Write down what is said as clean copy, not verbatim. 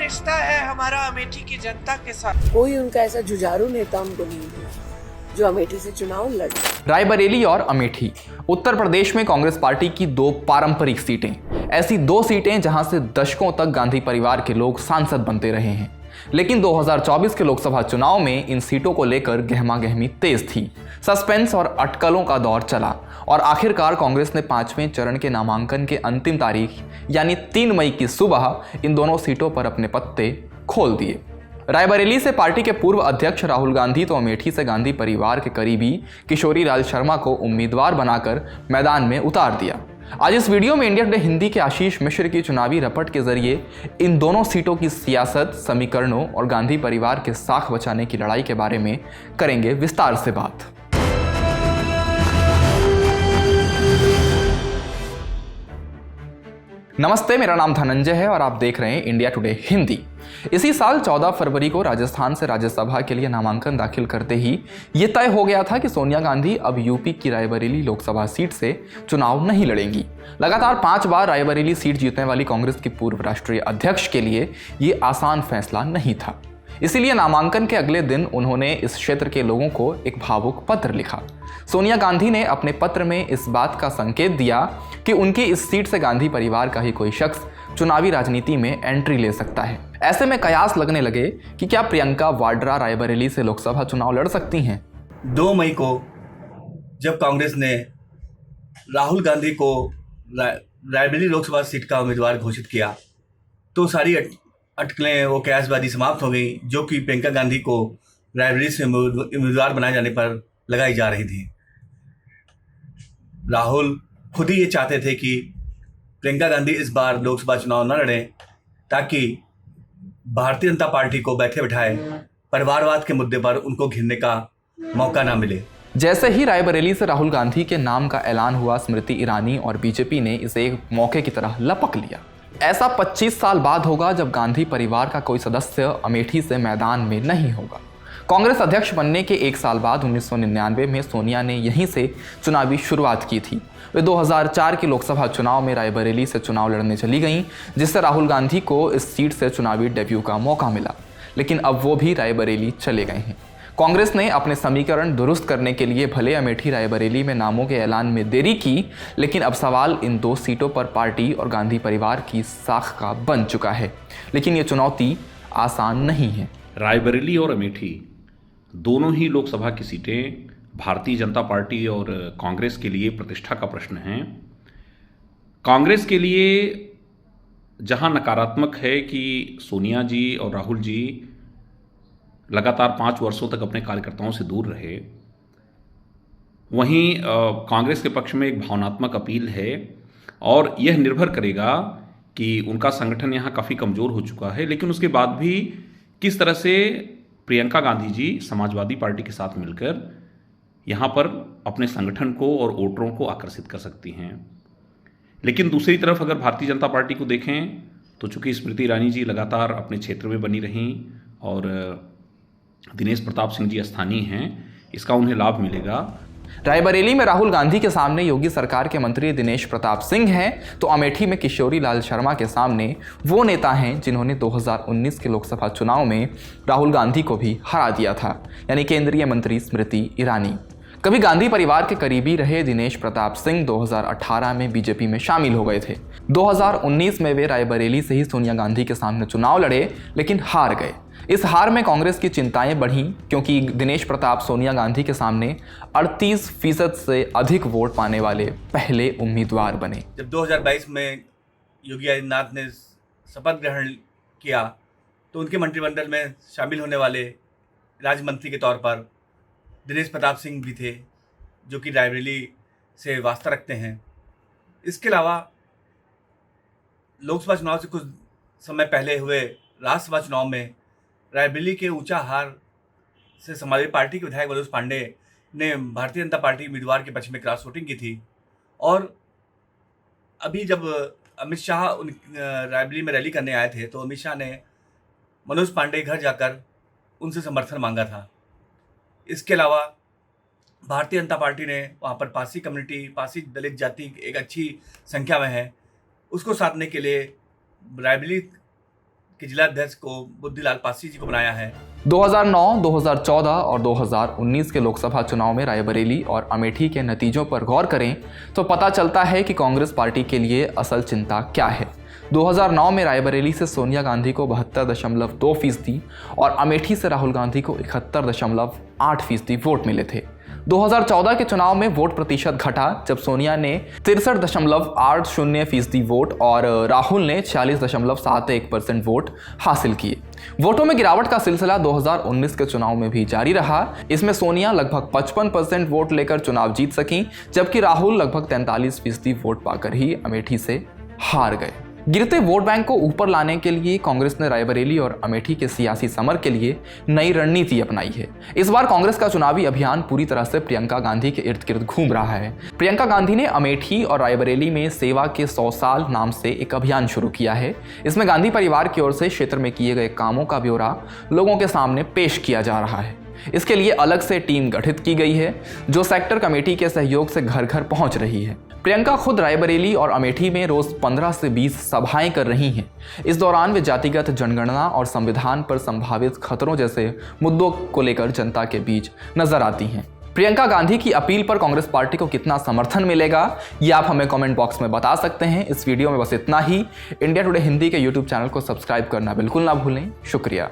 रिश्ता है हमारा अमेठी की जनता के साथ। कोई उनका ऐसा जुझारू नेता उनको नहीं मिला जो अमेठी से चुनाव लड़े। रायबरेली और अमेठी उत्तर प्रदेश में कांग्रेस पार्टी की दो पारंपरिक सीटें, ऐसी दो सीटें जहां से दशकों तक गांधी परिवार के लोग सांसद बनते रहे हैं। लेकिन 2024 के लोकसभा चुनाव में इन सीटों को लेकर गहमागहमी तेज थी। सस्पेंस और अटकलों का दौर चला और आखिरकार कांग्रेस ने 5वें चरण के नामांकन के अंतिम तारीख यानी 3 मई की सुबह इन दोनों सीटों पर अपने पत्ते खोल दिए। रायबरेली से पार्टी के पूर्व अध्यक्ष राहुल गांधी तो अमेठी से गांधी परिवार के करीबी किशोरी लाल शर्मा को उम्मीदवार बनाकर मैदान में उतार दिया। आज इस वीडियो में इंडिया टुडे हिंदी के आशीष मिश्र की चुनावी रपट के जरिए इन दोनों सीटों की सियासत, समीकरणों और गांधी परिवार के साख बचाने की लड़ाई के बारे में करेंगे विस्तार से बात। नमस्ते, मेरा नाम धनंजय है और आप देख रहे हैं इंडिया टुडे हिंदी। इसी साल 14 फरवरी को राजस्थान से राज्यसभा के लिए नामांकन दाखिल करते ही ये तय हो गया था कि सोनिया गांधी अब यूपी की रायबरेली लोकसभा सीट से चुनाव नहीं लड़ेंगी। लगातार 5 बार रायबरेली सीट जीतने वाली कांग्रेस की पूर्व राष्ट्रीय अध्यक्ष के लिए ये आसान फैसला नहीं था। इसीलिए नामांकन के अगले दिन उन्होंने इस क्षेत्र के लोगों को एक भावुक पत्र लिखा। सोनिया गांधी ने अपने पत्र में इस बात का संकेत दिया कि उनकी इस सीट से गांधी परिवार का ही कोई शख्स चुनावी राजनीति में एंट्री ले सकता है। ऐसे में कयास लगने लगे कि क्या प्रियंका वाड्रा रायबरेली से लोकसभा चुनाव लड़ सकती हैं। 2 मई को जब कांग्रेस ने राहुल गांधी को रायबरेली लोकसभा सीट का उम्मीदवार घोषित किया तो सारी अटकलें, वो कयासबाजी समाप्त हो गई जो कि प्रियंका गांधी को रायबरेली से उम्मीदवार बनाए जाने पर लगाई जा रही थी। राहुल खुद ही ये चाहते थे कि प्रियंका गांधी इस बार लोकसभा चुनाव न लड़ें ताकि भारतीय जनता पार्टी को बैठे बिठाए परिवारवाद के मुद्दे पर उनको घिरने का मौका ना मिले। जैसे ही रायबरेली से राहुल गांधी के नाम का ऐलान हुआ, स्मृति ईरानी और बीजेपी ने इसे एक मौके की तरह लपक लिया। ऐसा 25 साल बाद होगा जब गांधी परिवार का कोई सदस्य अमेठी से मैदान में नहीं होगा। कांग्रेस अध्यक्ष बनने के 1 साल बाद 1999 में सोनिया ने यहीं से चुनावी शुरुआत की थी। वे 2004 के लोकसभा चुनाव में रायबरेली से चुनाव लड़ने चली गईं, जिससे राहुल गांधी को इस सीट से चुनावी डेब्यू का मौका मिला। लेकिन अब वो भी रायबरेली चले गए हैं। कांग्रेस ने अपने समीकरण दुरुस्त करने के लिए भले अमेठी रायबरेली में नामों के ऐलान में देरी की, लेकिन अब सवाल इन 2 सीटों पर पार्टी और गांधी परिवार की साख का बन चुका है। लेकिन ये चुनौती आसान नहीं है। रायबरेली और अमेठी दोनों ही लोकसभा की सीटें भारतीय जनता पार्टी और कांग्रेस के लिए प्रतिष्ठा का प्रश्न हैं। कांग्रेस के लिए जहां नकारात्मक है कि सोनिया जी और राहुल जी लगातार 5 वर्षों तक अपने कार्यकर्ताओं से दूर रहे, वहीं कांग्रेस के पक्ष में एक भावनात्मक अपील है और यह निर्भर करेगा कि उनका संगठन यहाँ काफ़ी कमज़ोर हो चुका है, लेकिन उसके बाद भी किस तरह से प्रियंका गांधी जी समाजवादी पार्टी के साथ मिलकर यहाँ पर अपने संगठन को और वोटरों को आकर्षित कर सकती हैं। लेकिन दूसरी तरफ अगर भारतीय जनता पार्टी को देखें तो चूंकि स्मृति ईरानी जी लगातार अपने क्षेत्र में बनी रहीं और दिनेश प्रताप सिंह जी स्थानीय हैं, इसका उन्हें लाभ मिलेगा। रायबरेली में राहुल गांधी के सामने योगी सरकार के मंत्री दिनेश प्रताप सिंह हैं, तो अमेठी में किशोरी लाल शर्मा के सामने वो नेता हैं जिन्होंने 2019 के लोकसभा चुनाव में राहुल गांधी को भी हरा दिया था, यानी केंद्रीय मंत्री स्मृति ईरानी। कभी गांधी परिवार के करीबी रहे दिनेश प्रताप सिंह 2018 में बीजेपी में शामिल हो गए थे। 2019 में वे रायबरेली से ही सोनिया गांधी के सामने चुनाव लड़े, लेकिन हार गए। इस हार में कांग्रेस की चिंताएं बढ़ीं क्योंकि दिनेश प्रताप सोनिया गांधी के सामने 38% से अधिक वोट पाने वाले पहले उम्मीदवार बने। जब 2022 में योगी आदित्यनाथ ने शपथ ग्रहण किया तो उनके मंत्रिमंडल में शामिल होने वाले राज्य मंत्री के तौर पर दिनेश प्रताप सिंह भी थे, जो कि रायबरेली से वास्ता रखते हैं। इसके अलावा लोकसभा चुनाव से कुछ समय पहले हुए राज्यसभा चुनाव में रायबरेली के ऊंचा हार से समाजवादी पार्टी के विधायक मनोज पांडे ने भारतीय जनता पार्टी उम्मीदवार के पक्ष में क्रॉस वोटिंग की थी। और अभी जब अमित शाह रायबरेली में रैली करने आए थे तो अमित शाह ने मनोज पांडे घर जाकर उनसे समर्थन मांगा था। इसके अलावा भारतीय जनता पार्टी ने वहाँ पर पासी कम्युनिटी, पासी दलित जाति एक अच्छी संख्या में है, उसको साधने के लिए रायबरेली के जिला अध्यक्ष को बुद्धिलाल पासी जी को बनाया है। 2009, 2014 और 2019 के लोकसभा चुनाव में रायबरेली और अमेठी के नतीजों पर गौर करें तो पता चलता है कि कांग्रेस पार्टी के लिए असल चिंता क्या है। 2009 में रायबरेली से सोनिया गांधी को 72.2% और अमेठी से राहुल गांधी को 71.8% वोट मिले थे। 2014 के चुनाव में वोट प्रतिशत घटा जब सोनिया ने 63.80% वोट और राहुल ने 46.71% वोट हासिल किए। वोटों में गिरावट का सिलसिला 2019 के चुनाव में भी जारी रहा। इसमें सोनिया लगभग 55% वोट लेकर चुनाव जीत सकीं, जबकि राहुल लगभग 43% वोट पाकर ही अमेठी से हार गए। गिरते वोट बैंक को ऊपर लाने के लिए कांग्रेस ने रायबरेली और अमेठी के सियासी समर के लिए नई रणनीति अपनाई है। इस बार कांग्रेस का चुनावी अभियान पूरी तरह से प्रियंका गांधी के इर्द गिर्द घूम रहा है। प्रियंका गांधी ने अमेठी और रायबरेली में सेवा के 100 साल नाम से एक अभियान शुरू किया है। इसमें गांधी परिवार की ओर से क्षेत्र में किए गए कामों का ब्यौरा लोगों के सामने पेश किया जा रहा है। इसके लिए अलग से टीम गठित की गई है जो सेक्टर कमेटी के सहयोग से घर घर पहुंच रही है। प्रियंका खुद रायबरेली और अमेठी में रोज 15 से 20 सभाएं कर रही हैं। इस दौरान वे जातिगत जनगणना और संविधान पर संभावित खतरों जैसे मुद्दों को लेकर जनता के बीच नजर आती हैं। प्रियंका गांधी की अपील पर कांग्रेस पार्टी को कितना समर्थन मिलेगा ये आप हमें कमेंट बॉक्स में बता सकते हैं। इस वीडियो में बस इतना ही। इंडिया टुडे हिंदी के यूट्यूब चैनल को सब्सक्राइब करना बिल्कुल ना भूलें। शुक्रिया।